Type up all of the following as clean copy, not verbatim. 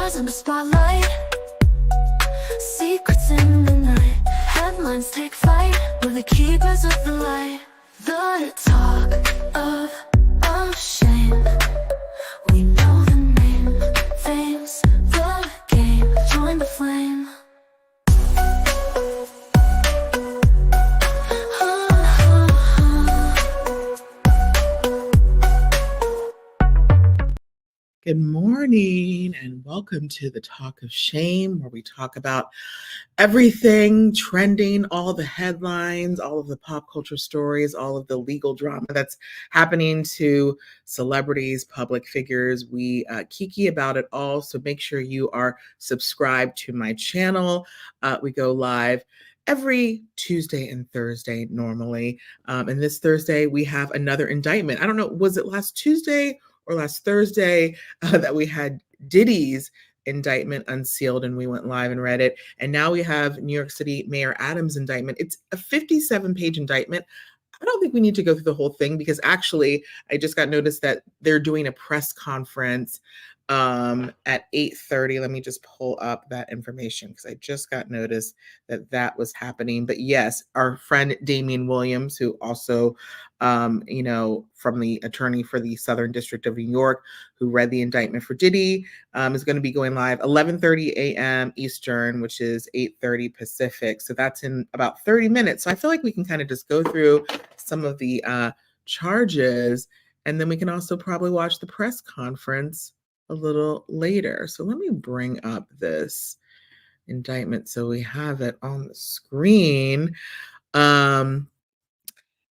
stars in the spotlight, secrets in the night. Headlines take flight, we're the keepers of the light. The talk of shame, we know the name. Fame's the game, join the flame. Good morning and welcome to the Talk of Shame, where we talk about everything trending, all the headlines, all of the pop culture stories, all of the legal drama that's happening to celebrities, public figures. We kiki about it all, so make sure you are subscribed to my channel. We go live every Tuesday and Thursday normally. And this Thursday, we have another indictment. I don't know, was it last Tuesday or last Thursday that we had Diddy's indictment unsealed and we went live and read it. And now we have New York City Mayor Adams indictment. It's a 57-page indictment. I don't think we need to go through the whole thing because actually I just got notice that they're doing a press conference at 8:30. Let me just pull up that information because I just got notice that that was happening. But yes, our friend Damian Williams, who also, from the attorney for the Southern District of New York, who read the indictment for Diddy, is going to be going live 11:30 a.m. Eastern, which is 8:30 Pacific. So that's in about 30 minutes. So I feel like we can kind of just go through some of the charges, and then we can also probably watch the press conference a little later. So let me bring up this indictment so we have it on the screen. And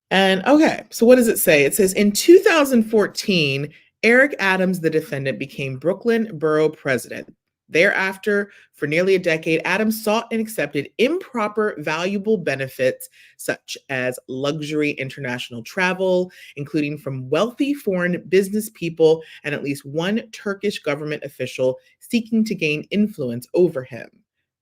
okay, so what does it say? It says in 2014, Eric Adams, the defendant, became Brooklyn Borough president. Thereafter, for nearly a decade, Adams sought and accepted improper valuable benefits such as luxury international travel, including from wealthy foreign business people and at least one Turkish government official seeking to gain influence over him.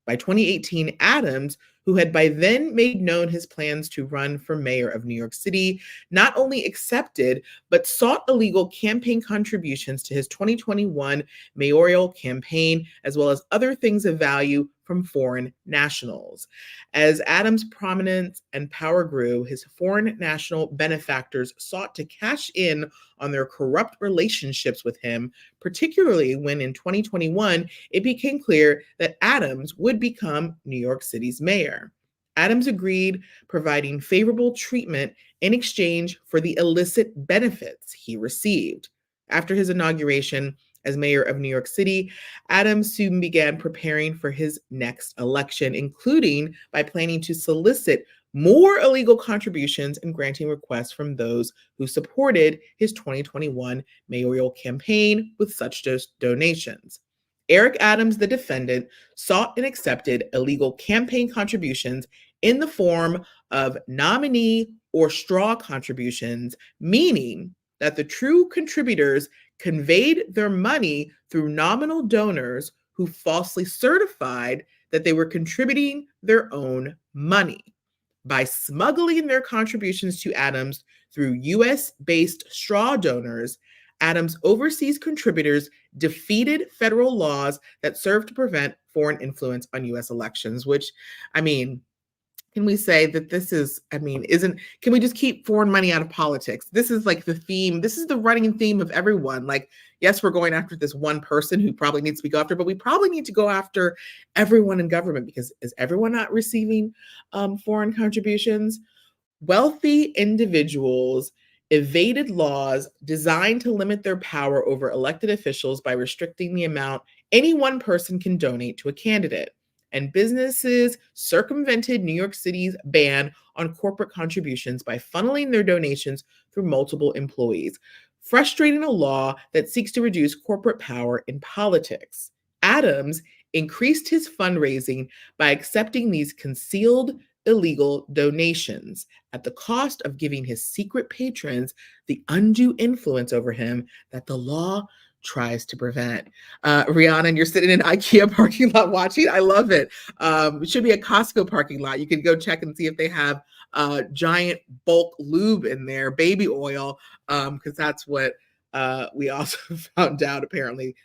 By 2018, Adams, who had by then made known his plans to run for mayor of New York City, not only accepted, but sought illegal campaign contributions to his 2021 mayoral campaign, as well as other things of value from foreign nationals. As Adams' prominence and power grew, his foreign national benefactors sought to cash in on their corrupt relationships with him, particularly when in 2021, it became clear that Adams would become New York City's mayor. Adams agreed, providing favorable treatment in exchange for the illicit benefits he received. After his inauguration as mayor of New York City, Adams soon began preparing for his next election, including by planning to solicit more illegal contributions and granting requests from those who supported his 2021 mayoral campaign with such donations. Eric Adams, the defendant, sought and accepted illegal campaign contributions in the form of nominee or straw contributions, meaning that the true contributors conveyed their money through nominal donors who falsely certified that they were contributing their own money. By smuggling their contributions to Adams through US-based straw donors, Adams' overseas contributors defeated federal laws that serve to prevent foreign influence on US elections, which, can we say that this is, can we just keep foreign money out of politics? This is like the theme. This is the running theme of everyone. Like, yes, we're going after this one person who probably needs to be go after, but we probably need to go after everyone in government because is everyone not receiving foreign contributions? Wealthy individuals evaded laws designed to limit their power over elected officials by restricting the amount any one person can donate to a candidate. And businesses circumvented New York City's ban on corporate contributions by funneling their donations through multiple employees, frustrating a law that seeks to reduce corporate power in politics. Adams increased his fundraising by accepting these concealed illegal donations at the cost of giving his secret patrons the undue influence over him that the law tries to prevent. Rihanna, you're sitting in an IKEA parking lot watching. I love it. It should be a Costco parking lot. You can go check and see if they have giant bulk lube in there, baby oil, because that's what we also found out apparently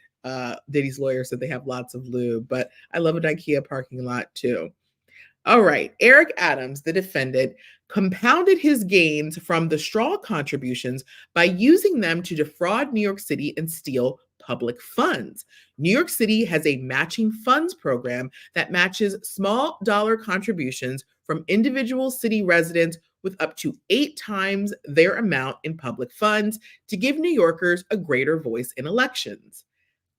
Diddy's lawyer said they have lots of lube, but I love an IKEA parking lot too. All right. Eric Adams, the defendant, compounded his gains from the straw contributions by using them to defraud New York City and steal public funds. New York City has a matching funds program that matches small dollar contributions from individual city residents with up to 8 times their amount in public funds to give New Yorkers a greater voice in elections.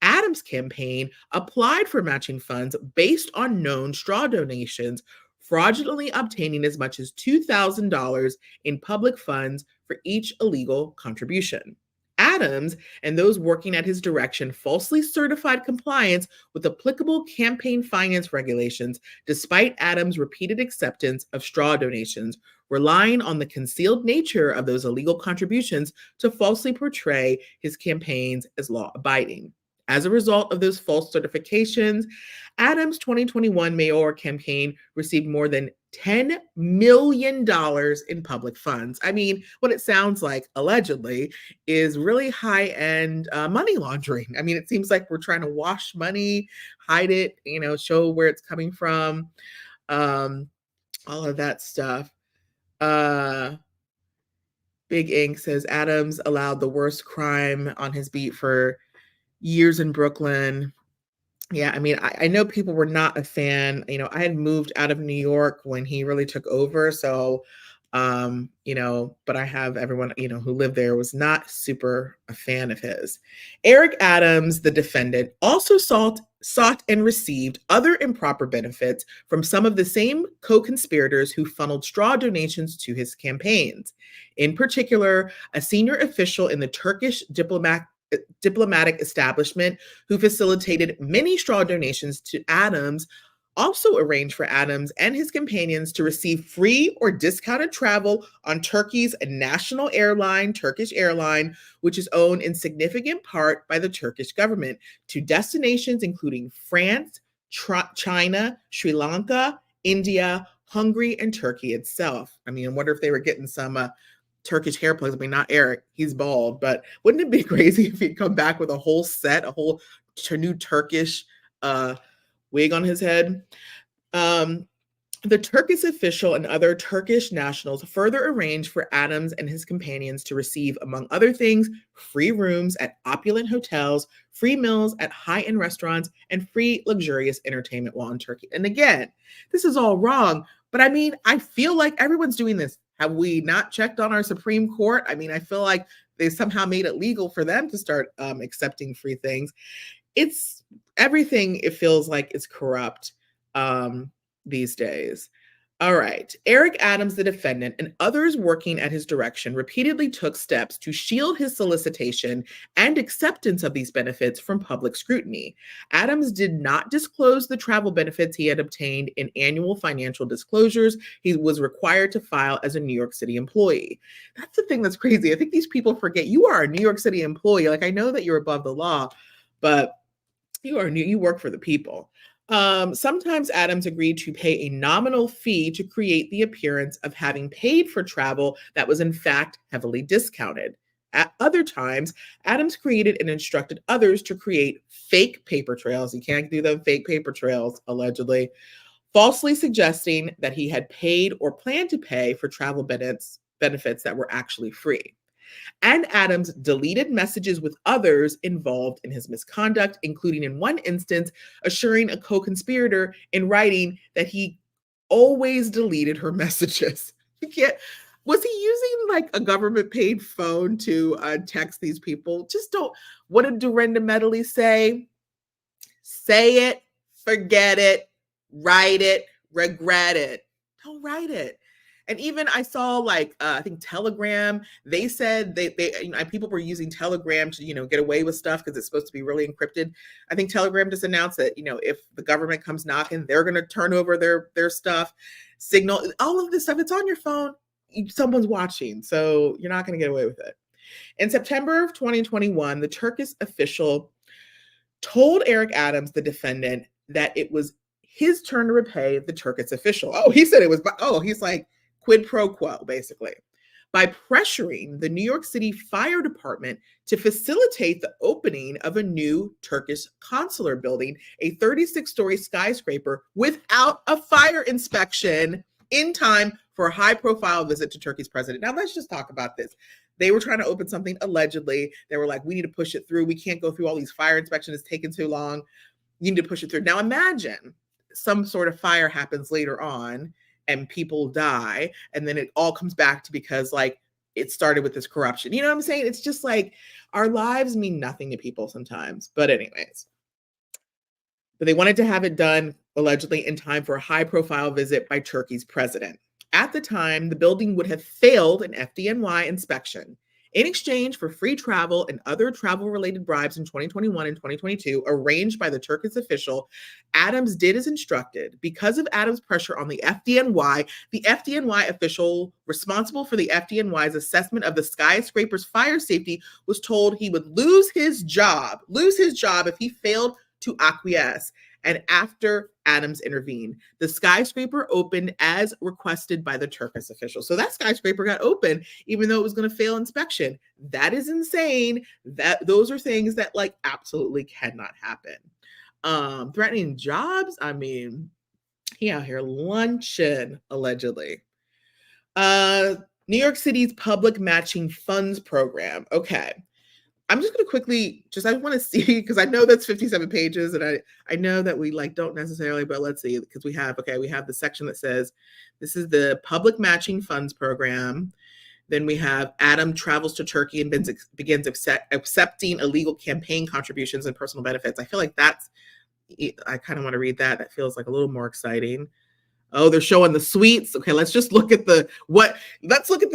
Adams' campaign applied for matching funds based on known straw donations, fraudulently obtaining as much as $2,000 in public funds for each illegal contribution. Adams and those working at his direction falsely certified compliance with applicable campaign finance regulations, despite Adams' repeated acceptance of straw donations, relying on the concealed nature of those illegal contributions to falsely portray his campaigns as law-abiding. As a result of those false certifications, Adams' 2021 mayoral campaign received more than $10 million in public funds. I mean, what it sounds like, allegedly, is really high-end money laundering. I mean, it seems like we're trying to wash money, hide it, show where it's coming from, all of that stuff. Big Ink says Adams allowed the worst crime on his beat for years in Brooklyn. Yeah, I mean, I know people were not a fan. I had moved out of New York when he really took over. So, but I have everyone, who lived there was not super a fan of his. Eric Adams, the defendant, also sought and received other improper benefits from some of the same co-conspirators who funneled straw donations to his campaigns. In particular, a senior official in the Turkish diplomatic establishment who facilitated many straw donations to Adams also arranged for Adams and his companions to receive free or discounted travel on Turkey's national airline, Turkish Airline, which is owned in significant part by the Turkish government, to destinations including France, China, Sri Lanka, India, Hungary, and Turkey itself. I mean, I wonder if they were getting some Turkish hair plugs. I mean, not Eric, he's bald, but wouldn't it be crazy if he'd come back with a whole new Turkish wig on his head? The Turkish official and other Turkish nationals further arranged for Adams and his companions to receive, among other things, free rooms at opulent hotels, free meals at high-end restaurants, and free luxurious entertainment while in Turkey. And again, this is all wrong, but I mean, I feel like everyone's doing this. Have we not checked on our Supreme Court? I mean, I feel like they somehow made it legal for them to start accepting free things. It's everything. It feels like it's corrupt these days. All right. Eric Adams, the defendant, and others working at his direction repeatedly took steps to shield his solicitation and acceptance of these benefits from public scrutiny. Adams did not disclose the travel benefits he had obtained in annual financial disclosures he was required to file as a New York City employee. That's the thing that's crazy. I think these people forget you are a New York City employee. Like, I know that you're above the law, but you work for the people. Sometimes Adams agreed to pay a nominal fee to create the appearance of having paid for travel that was in fact heavily discounted. At other times, Adams created and instructed others to create fake paper trails. You can't do the fake paper trails, allegedly, falsely suggesting that he had paid or planned to pay for travel benefits that were actually free. And Adams deleted messages with others involved in his misconduct, including in one instance, assuring a co-conspirator in writing that he always deleted her messages. Was he using like a government paid phone to text these people? What did Dorinda Medley say? Say it, forget it, write it, regret it. Don't write it. And even I saw I think Telegram, they said they people were using Telegram to, get away with stuff because it's supposed to be really encrypted. I think Telegram just announced that, if the government comes knocking, they're going to turn over their stuff, Signal, all of this stuff. It's on your phone. Someone's watching, so you're not going to get away with it. In September of 2021, the Turkish official told Eric Adams, the defendant, that it was his turn to repay the Turkish official. Oh, he said it was, he's like, quid pro quo, basically. by pressuring the New York City Fire Department to facilitate the opening of a new Turkish consular building, a 36-story skyscraper, without a fire inspection in time for a high-profile visit to Turkey's president. Now, let's just talk about this. They were trying to open something allegedly. They were like, we need to push it through. We can't go through all these fire inspections. It's taking too long. You need to push it through. Now, imagine some sort of fire happens later on and people die, and then it all comes back to because like it started with this corruption. You know what I'm saying? It's just like our lives mean nothing to people sometimes. But anyways, but they wanted to have it done allegedly in time for a high-profile visit by Turkey's president. At the time, the building would have failed an FDNY inspection. In exchange for free travel and other travel-related bribes in 2021 and 2022, arranged by the Turkish official, Adams did as instructed. Because of Adams' pressure on the FDNY official responsible for the FDNY's assessment of the skyscraper's fire safety was told he would lose his job if he failed to acquiesce. And after Adams intervened, the skyscraper opened as requested by the Turkish official. So that skyscraper got open, even though it was going to fail inspection. That is insane. Those are things that like absolutely cannot happen. Threatening jobs. I mean, he out here lunching allegedly. New York City's public matching funds program. Okay. I'm just going to quickly I want to see, because I know that's 57 pages and I know that we like don't necessarily, but let's see, because we have the section that says this is the public matching funds program. Then we have Adam travels to Turkey and begins accepting illegal campaign contributions and personal benefits. I feel like I kind of want to read that. That feels like a little more exciting. Oh, they're showing the suites. Okay, let's look at the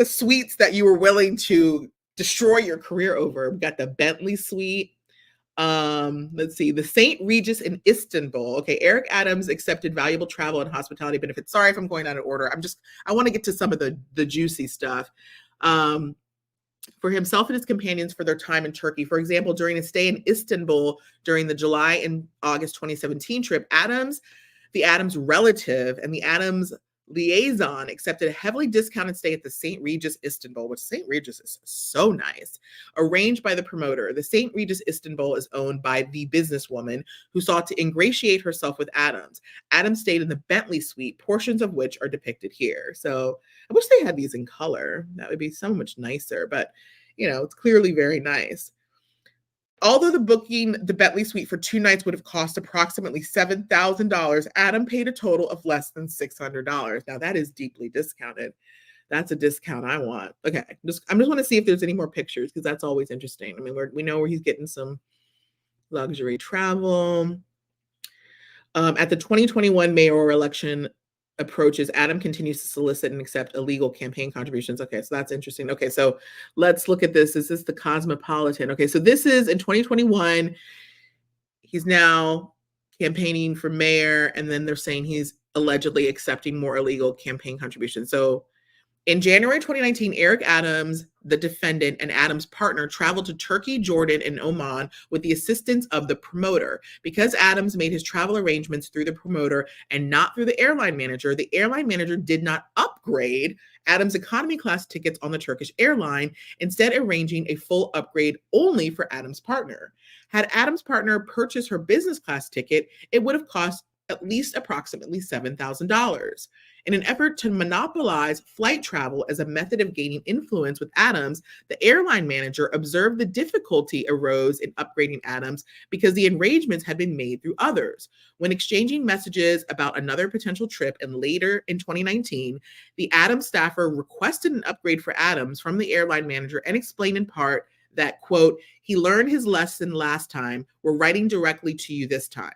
suites that you were willing to destroy your career over. We got the Bentley suite. Let's see, the St. Regis in Istanbul. Okay, Eric Adams accepted valuable travel and hospitality benefits. Sorry if I'm going out of order. I want to get to some of the juicy stuff. For himself and his companions for their time in Turkey. For example, during a stay in Istanbul during the July and August 2017 trip, the Adams relative and the Adams liaison accepted a heavily discounted stay at the St. Regis Istanbul, which St. Regis is so nice, arranged by the promoter. The St. Regis Istanbul is owned by the businesswoman who sought to ingratiate herself with Adams. Adams stayed in the Bentley suite, portions of which are depicted here. So I wish they had these in color. That would be so much nicer, but it's clearly very nice. Although the Bentley suite for 2 nights would have cost approximately $7,000, Adam paid a total of less than $600. Now that is deeply discounted. That's a discount I want. Okay, I just want to see if there's any more pictures because that's always interesting. I mean, we know where he's getting some luxury travel. At the 2021 mayoral election approaches, Adam continues to solicit and accept illegal campaign contributions. Okay, so that's interesting. Okay, so let's look at this. Is this the Cosmopolitan? Okay, so this is in 2021. He's now campaigning for mayor, and then they're saying he's allegedly accepting more illegal campaign contributions. So in January 2019, Eric Adams, the defendant, and Adams' partner traveled to Turkey, Jordan, and Oman with the assistance of the promoter. Because Adams made his travel arrangements through the promoter and not through the airline manager did not upgrade Adams' economy class tickets on the Turkish airline, instead arranging a full upgrade only for Adams' partner. Had Adams' partner purchased her business class ticket, it would have cost at least approximately $7,000. In an effort to monopolize flight travel as a method of gaining influence with Adams, the airline manager observed the difficulty arose in upgrading Adams because the arrangements had been made through others. When exchanging messages about another potential trip and later in 2019, the Adams staffer requested an upgrade for Adams from the airline manager and explained in part that, quote, he learned his lesson last time, we're writing directly to you this time.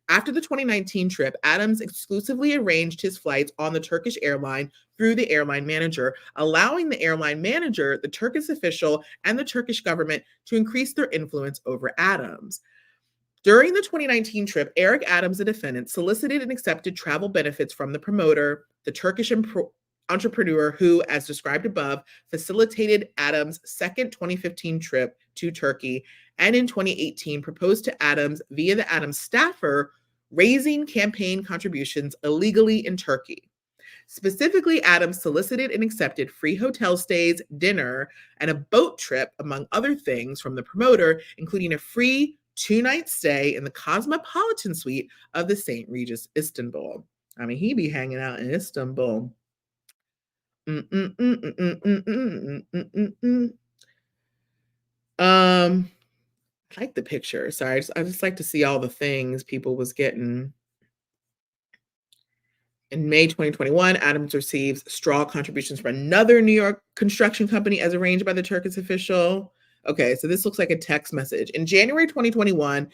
After the 2019 trip, Adams exclusively arranged his flights on the Turkish airline through the airline manager, allowing the airline manager, the Turkish official, and the Turkish government to increase their influence over Adams. During the 2019 trip, Eric Adams, the defendant, solicited and accepted travel benefits from the promoter, the Turkish entrepreneur who, as described above, facilitated Adams' second 2015 trip to Turkey, and in 2018 proposed to Adams via the Adams staffer, raising campaign contributions illegally in Turkey. Specifically, Adams solicited and accepted free hotel stays, dinner, and a boat trip, among other things, from the promoter, including a free 2-night stay in the Cosmopolitan Suite of the St. Regis Istanbul. I mean, he be hanging out in Istanbul. I like the picture. Sorry, I just like to see all the things people was getting. In May 2021, Adams receives straw contributions from another New York construction company as arranged by the Turkish official. Okay, so this looks like a text message. In January 2021,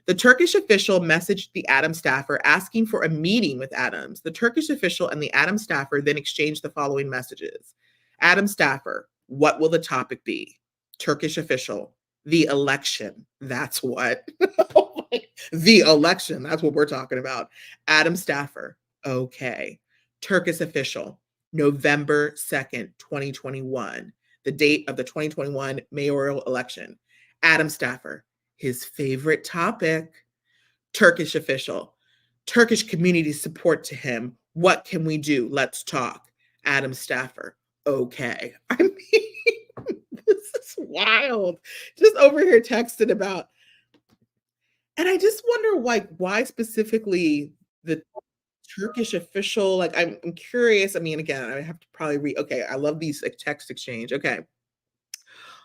the Turkish official messaged the Adams staffer asking for a meeting with Adams. The Turkish official and the Adams staffer then exchanged the following messages. Adams staffer, what will the topic be? Turkish official, the election. That's what. The election. That's what we're talking about. Adams staffer, okay. Turkish official, November 2nd, 2021, the date of the 2021 mayoral election. Adam staffer, his favorite topic. Turkish official, Turkish community support to him. What can we do? Let's talk. Adam staffer, okay. I mean, this is wild. Just over here texting about, and I just wonder, like, why specifically the Turkish official? Like, I'm curious. I mean, again, I have to probably read. Okay, I love these text exchange. Okay.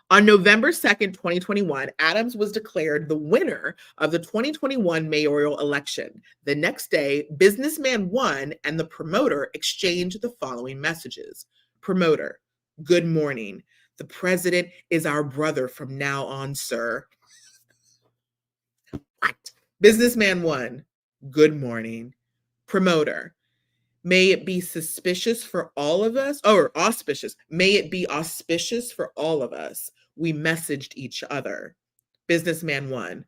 On November 2nd, 2021, Adams was declared the winner of the 2021 mayoral election. The next day, businessman won and the promoter exchanged the following messages. Promoter, good morning. The president is our brother from now on, sir. What? Businessman one, good morning. Promoter, may it be suspicious for all of us, or auspicious. May it be auspicious for all of us. We messaged each other. Businessman one,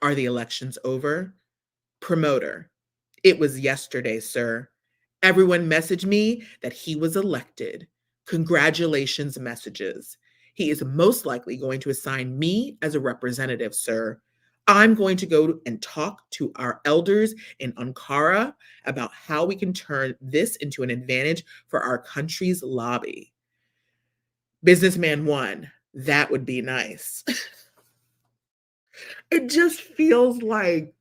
are the elections over? Promoter, it was yesterday, sir. Everyone messaged me that he was elected. Congratulations messages. He is most likely going to assign me as a representative, sir. I'm going to go and talk to our elders in Ankara about how we can turn this into an advantage for our country's lobby. Businessman one, that would be nice. It just feels like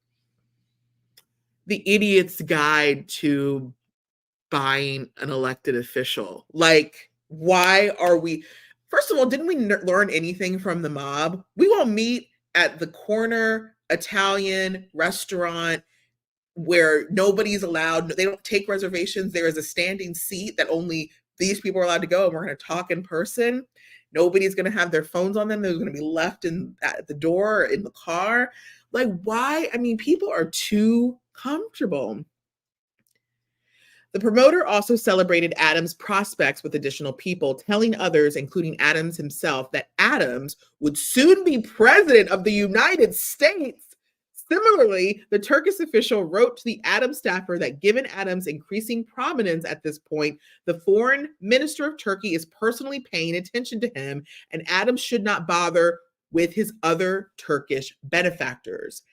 the idiot's guide to buying an elected official. Like, why are we? First of all, didn't we learn anything from the mob? We won't meet at the corner Italian restaurant where nobody's allowed. They don't take reservations. There is a standing seat that only these people are allowed to go, and we're going to talk in person. Nobody's going to have their phones on them. They're going to be left at the door or in the car. Like, why? I mean, people are too comfortable. The promoter also celebrated Adams' prospects with additional people, telling others, including Adams himself, that Adams would soon be president of the United States. Similarly, the Turkish official wrote to the Adams staffer that given Adams' increasing prominence at this point, the foreign minister of Turkey is personally paying attention to him, and Adams should not bother with his other Turkish benefactors.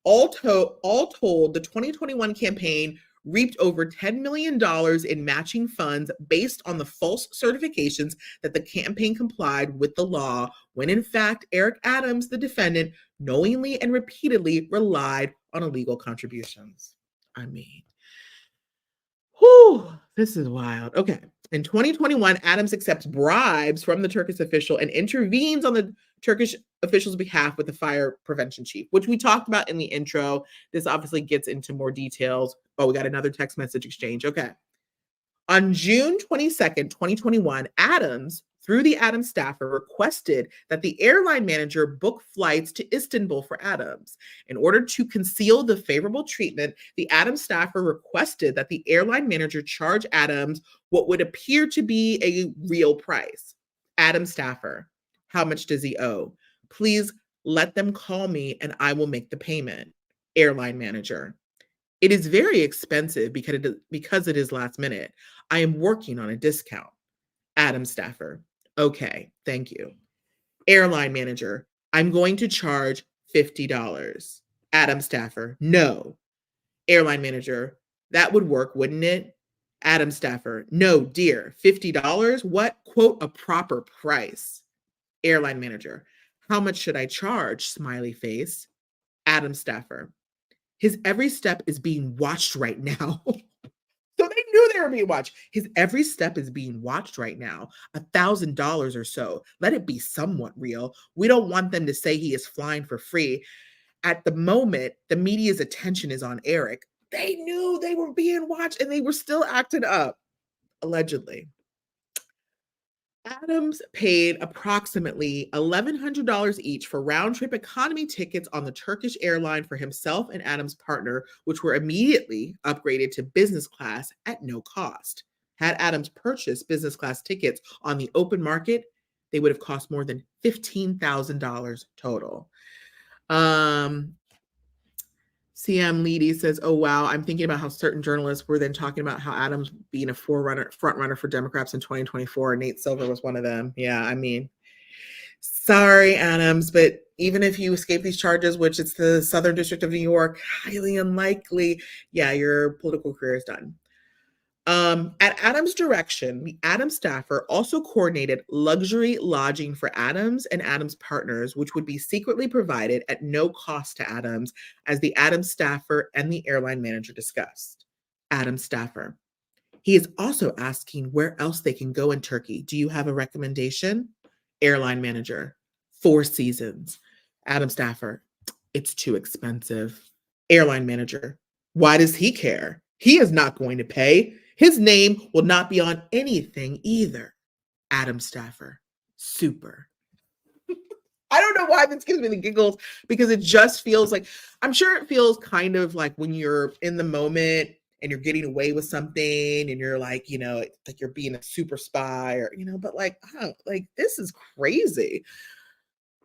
All told, the 2021 campaign reaped over $10 million in matching funds based on the false certifications that the campaign complied with the law, when in fact, Eric Adams, the defendant, knowingly and repeatedly relied on illegal contributions. I mean, whew, this is wild. Okay. In 2021, Adams accepts bribes from the Turkish official and intervenes on the Turkish official's behalf with the fire prevention chief, which we talked about in the intro. This obviously gets into more details. Oh, we got another text message exchange. Okay. On June 22nd, 2021, Adams, through the Adams staffer, requested that the airline manager book flights to Istanbul for Adams. In order to conceal the favorable treatment, the Adams staffer requested that the airline manager charge Adams what would appear to be a real price. Adams staffer, how much does he owe? Please let them call me and I will make the payment. Airline manager, it is very expensive because it is last minute. I am working on a discount. Adams staffer, okay, thank you. Airline manager, I'm going to charge $50. Adams staffer, no. Airline manager, that would work, wouldn't it? Adam staffer, no, dear, $50? What? Quote, a proper price. Airline manager, how much should I charge? Smiley face. Adam staffer, his every step is being watched right now. So they knew they were being watched. His every step is being watched right now. $1,000 or so. Let it be somewhat real. We don't want them to say he is flying for free. At the moment, the media's attention is on Eric. They knew they were being watched and they were still acting up, allegedly. Adams paid approximately $1,100 each for round trip economy tickets on the Turkish airline for himself and Adams' partner, which were immediately upgraded to business class at no cost. Had Adams purchased business class tickets on the open market, they would have cost more than $15,000 total. CM Leedy says, "Oh wow, I'm thinking about how certain journalists were then talking about how Adams being a front runner for Democrats in 2024. Nate Silver was one of them. Yeah, I mean, sorry, Adams, but even if you escape these charges, which it's the Southern District of New York, highly unlikely. Yeah, your political career is done." At Adams' direction, the Adams staffer also coordinated luxury lodging for Adams and Adams' partners, which would be secretly provided at no cost to Adams, as the Adams staffer and the airline manager discussed. Adams staffer. He is also asking where else they can go in Turkey. Do you have a recommendation? Airline manager. Four Seasons. Adams staffer. It's too expensive. Airline manager. Why does he care? He is not going to pay. His name will not be on anything either. Adam staffer. Super. I don't know why this gives me the giggles, because it just feels like, I'm sure it feels kind of like when you're in the moment and you're getting away with something and you're like, like you're being a super spy, or, but like, oh, like this is crazy.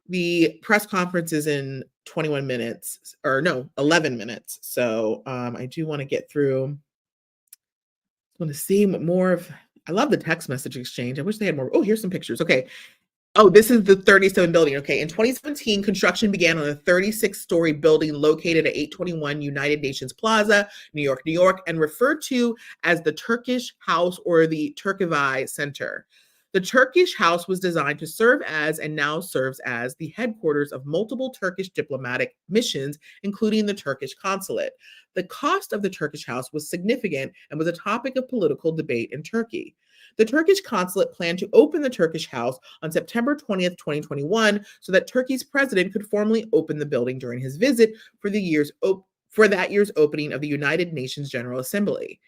The press conference is in 21 minutes, or no, 11 minutes. So I do want to get through. I want to see more of, I love the text message exchange. I wish they had more. Oh, here's some pictures. Okay. Oh, this is the 37 building. Okay. In 2017, construction began on a 36-story building located at 821 United Nations Plaza, New York, New York, and referred to as the Turkish House or the Turkivi Center. The Turkish House was designed to serve as, and now serves as, the headquarters of multiple Turkish diplomatic missions, including the Turkish consulate. The cost of the Turkish House was significant and was a topic of political debate in Turkey. The Turkish consulate planned to open the Turkish House on September 20th, 2021, so that Turkey's president could formally open the building during his visit for that year's opening of the United Nations General Assembly.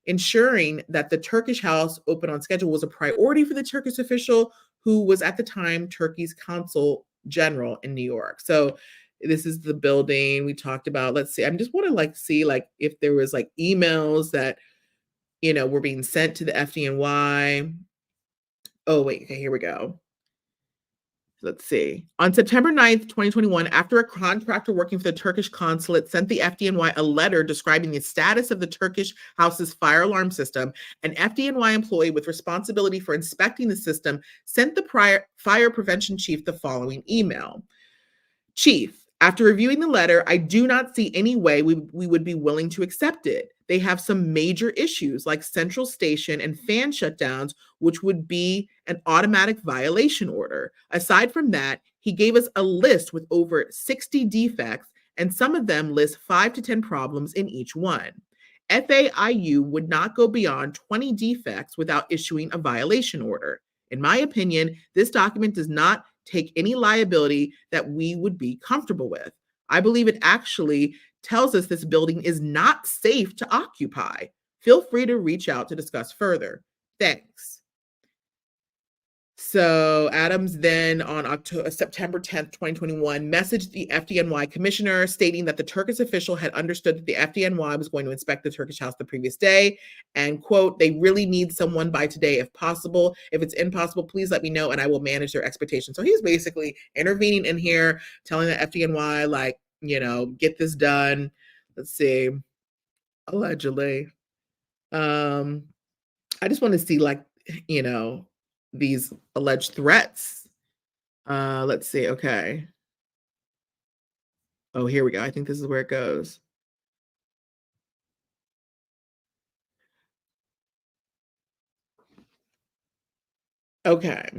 Ensuring that the Turkish House opened on schedule was a priority for the Turkish official, who was at the time Turkey's consul general in New York. So this is the building we talked about. Let's see. I just want to see if there was emails that were being sent to the FDNY. Oh, wait, okay, here we go. Let's see. On September 9th, 2021, after a contractor working for the Turkish consulate sent the FDNY a letter describing the status of the Turkish House's fire alarm system, an FDNY employee with responsibility for inspecting the system sent the fire prevention chief the following email. Chief, after reviewing the letter, I do not see any way we would be willing to accept it. They have some major issues like central station and fan shutdowns, which would be an automatic violation order. Aside from that, he gave us a list with over 60 defects, and some of them list 5 to 10 problems in each one. FAIU would not go beyond 20 defects without issuing a violation order. In my opinion, this document does not take any liability that we would be comfortable with. I believe it actually tells us this building is not safe to occupy. Feel free to reach out to discuss further. Thanks. So Adams then on September 10th, 2021, messaged the FDNY commissioner stating that the Turkish official had understood that the FDNY was going to inspect the Turkish house the previous day and, quote, they really need someone by today if possible. If it's impossible, please let me know and I will manage their expectations. So he's basically intervening in here, telling the FDNY, get this done. Let's see. Allegedly. I just want to see, these alleged threats. Let's see. Okay. Oh, here we go. I think this is where it goes. Okay.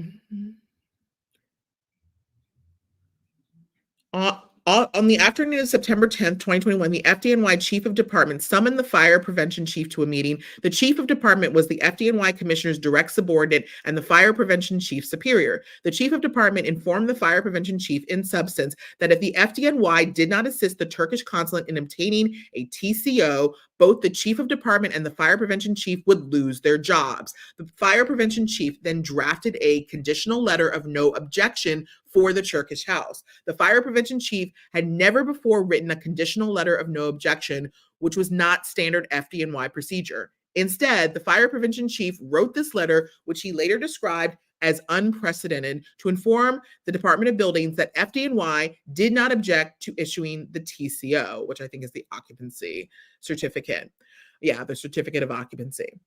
On the afternoon of September 10th, 2021, the FDNY Chief of Department summoned the Fire Prevention Chief to a meeting. The Chief of Department was the FDNY Commissioner's direct subordinate and the Fire Prevention Chief's superior. The Chief of Department informed the Fire Prevention Chief in substance that if the FDNY did not assist the Turkish consulate in obtaining a TCO, both the Chief of Department and the Fire Prevention Chief would lose their jobs. The Fire Prevention Chief then drafted a conditional letter of no objection for the Turkish house. The Fire Prevention Chief had never before written a conditional letter of no objection, which was not standard FDNY procedure. Instead, the Fire Prevention Chief wrote this letter, which he later described as unprecedented, to inform the Department of Buildings that FDNY did not object to issuing the TCO, which I think is the occupancy certificate. Yeah, the certificate of occupancy.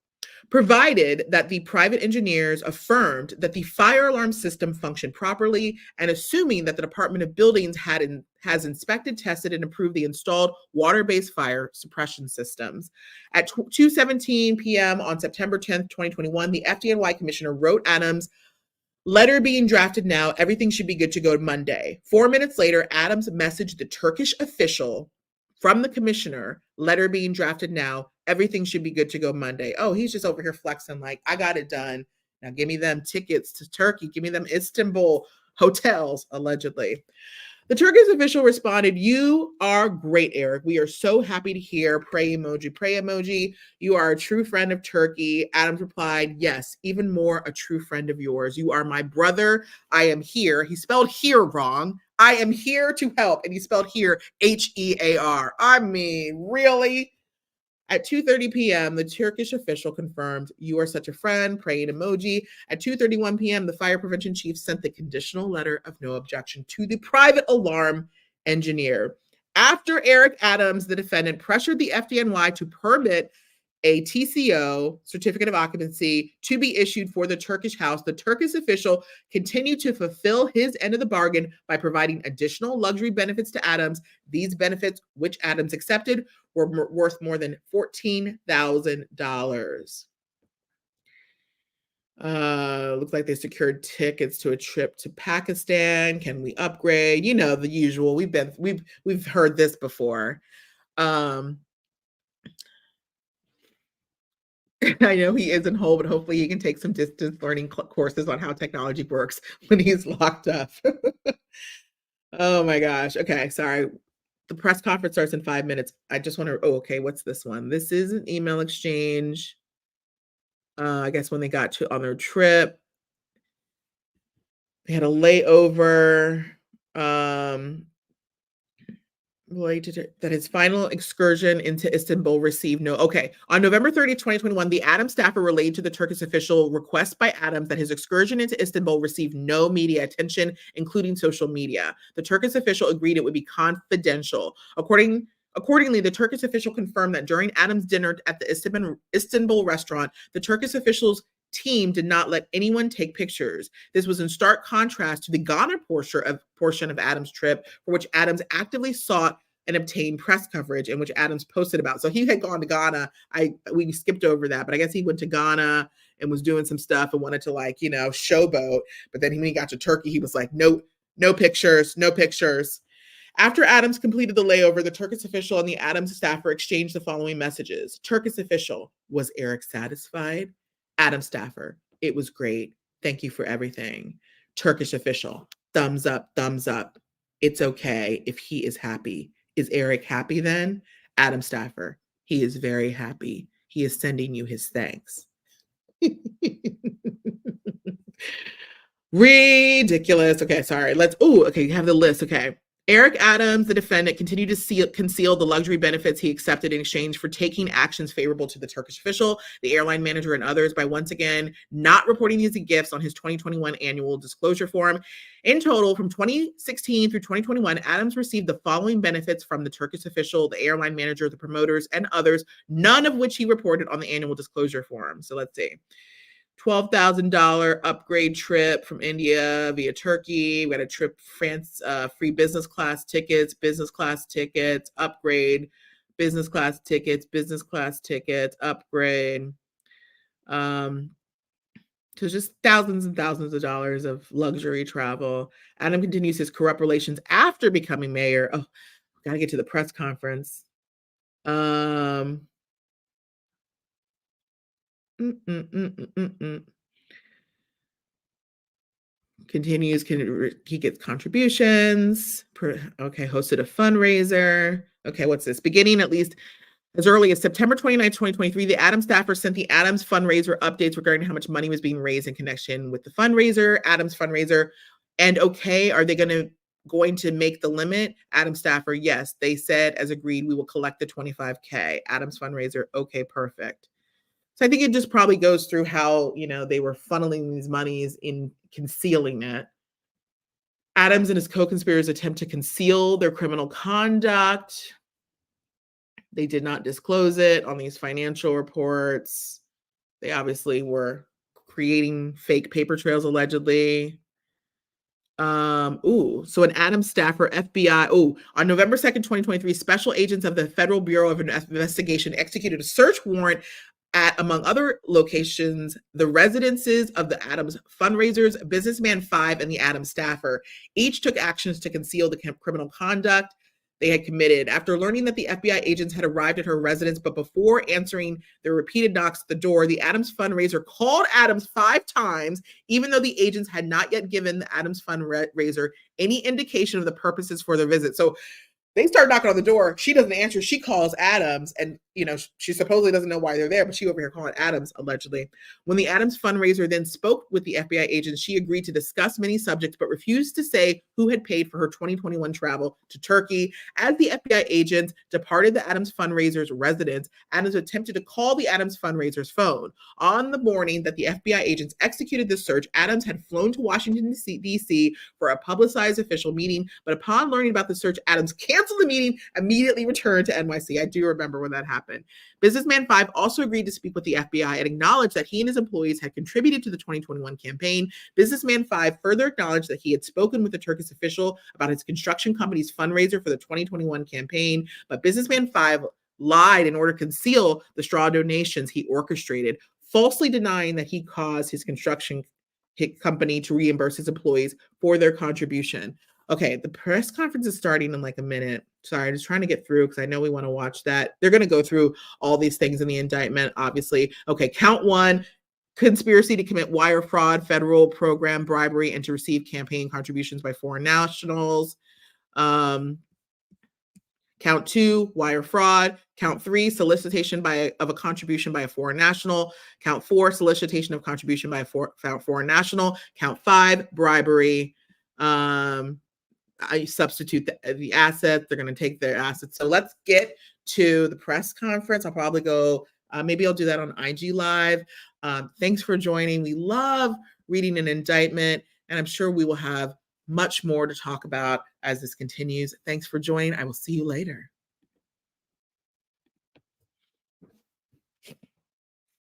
Provided that the private engineers affirmed that the fire alarm system functioned properly, and assuming that the Department of Buildings has inspected, tested, and approved the installed water-based fire suppression systems. At 2:17 p.m. on September 10th, 2021, the FDNY Commissioner wrote Adams, "Letter being drafted now. Everything should be good to go Monday." 4 minutes later, Adams messaged the Turkish official from the commissioner, "Letter being drafted now. Everything should be good to go Monday." Oh, he's just over here flexing like, I got it done. Now give me them tickets to Turkey. Give me them Istanbul hotels, allegedly. The Turkish official responded, "You are great, Eric. We are so happy to hear. Pray emoji, pray emoji. You are a true friend of Turkey." Adams replied, "Yes, even more a true friend of yours. You are my brother. I am here." He spelled here wrong. "I am here to help." And he spelled here HEAR. I mean, really? At 2:30 p.m., the Turkish official confirmed, "You are such a friend," praying emoji. At 2:31 p.m., the fire prevention chief sent the conditional letter of no objection to the private alarm engineer. After Eric Adams, the defendant, pressured the FDNY to permit a TCO, certificate of occupancy, to be issued for the Turkish house, the Turkish official continued to fulfill his end of the bargain by providing additional luxury benefits to Adams. These benefits, which Adams accepted, were worth more than $14,000. Looks like they secured tickets to a trip to Pakistan. Can we upgrade? You know, the usual. We've heard this before. I know he is in Hull, but hopefully he can take some distance learning courses on how technology works when he's locked up. Oh my gosh. Okay, sorry. The press conference starts in 5 minutes. I just want to, oh, okay, what's this one? This is an email exchange. I guess when they got on their trip, they had a layover. Related that his final excursion into Istanbul received no. Okay. On November 30th, 2021, the Adams staffer relayed to the Turkish official request by Adams that his excursion into Istanbul received no media attention, including social media. The Turkish official agreed it would be confidential. Accordingly, the Turkish official confirmed that during Adams' dinner at the Istanbul restaurant, the Turkish official's team did not let anyone take pictures. This was in stark contrast to the Ghana portion of Adams' trip, for which Adams actively sought and obtained press coverage, and which Adams posted about. So he had gone to Ghana. We skipped over that, but I guess he went to Ghana and was doing some stuff and wanted to showboat. But then when he got to Turkey, he was like, no pictures, no pictures. After Adams completed the layover, the Turkish official and the Adams staffer exchanged the following messages. Turkish official: "Was Eric satisfied?" Adams staffer: "It was great. Thank you for everything." Turkish official: "Thumbs up, thumbs up. It's okay if he is happy. Is Eric happy then?" Adams staffer: "He is very happy. He is sending you his thanks." Ridiculous. Okay, sorry. Okay, you have the list. Okay. Eric Adams, the defendant, continued to conceal the luxury benefits he accepted in exchange for taking actions favorable to the Turkish official, the airline manager, and others by once again not reporting these gifts on his 2021 annual disclosure form. In total, from 2016 through 2021, Adams received the following benefits from the Turkish official, the airline manager, the promoters, and others, none of which he reported on the annual disclosure form. So let's see. $12,000 upgrade trip from India via Turkey. We had a trip France, free business class tickets, upgrade, business class tickets, upgrade. So just thousands and thousands of dollars of luxury travel. Adam continues his corrupt relations after becoming mayor. Oh, gotta get to the press conference. Um, mm, mm, mm, mm, mm, mm. Continues, he gets contributions. Okay, hosted a fundraiser. Okay, what's this? Beginning at least as early as September 29th, 2023, the Adams staffer sent the Adams fundraiser updates regarding how much money was being raised in connection with the fundraiser, Adams fundraiser. And okay, are they going to make the limit? Adams staffer, yes. They said, as agreed, we will collect the 25K. Adams fundraiser, okay, perfect. So I think it just probably goes through how, they were funneling these monies in concealing it. Adams and his co-conspirators attempt to conceal their criminal conduct. They did not disclose it on these financial reports. They obviously were creating fake paper trails, allegedly. So an Adams staffer, FBI, on November 2nd, 2023, special agents of the Federal Bureau of Investigation executed a search warrant at, among other locations, the residences of the Adams fundraisers, Businessman 5, and the Adams staffer. Each took actions to conceal the criminal conduct they had committed. After learning that the FBI agents had arrived at her residence, but before answering their repeated knocks at the door, the Adams fundraiser called Adams 5 times, even though the agents had not yet given the Adams fundraiser any indication of the purposes for their visit. So they start knocking on the door. She doesn't answer. She calls Adams, and she supposedly doesn't know why they're there, but she over here calling Adams, allegedly. When the Adams fundraiser then spoke with the FBI agents, she agreed to discuss many subjects, but refused to say who had paid for her 2021 travel to Turkey. As the FBI agents departed the Adams fundraiser's residence, Adams attempted to call the Adams fundraiser's phone. On the morning that the FBI agents executed the search, Adams had flown to Washington, D.C. for a publicized official meeting, but upon learning about the search, Adams canceled the meeting, immediately returned to NYC. I do remember when that happened. Businessman 5 also agreed to speak with the FBI and acknowledged that he and his employees had contributed to the 2021 campaign. Businessman 5 further acknowledged that he had spoken with a Turkish official about his construction company's fundraiser for the 2021 campaign, but Businessman 5 lied in order to conceal the straw donations he orchestrated, falsely denying that he caused his construction company to reimburse his employees for their contribution. Okay, the press conference is starting in like a minute. Sorry, I'm just trying to get through because I know we want to watch that. They're going to go through all these things in the indictment, obviously. Okay, count 1, conspiracy to commit wire fraud, federal program bribery, and to receive campaign contributions by foreign nationals. Count 2, wire fraud. Count 3, solicitation of a contribution by a foreign national. Count 4, solicitation of contribution by a foreign national. Count 5, bribery. I substitute the assets. They're going to take their assets. So let's get to the press conference. I'll probably go, maybe I'll do that on IG Live. Thanks for joining. We love reading an indictment, and I'm sure we will have much more to talk about as this continues. Thanks for joining. I will see you later.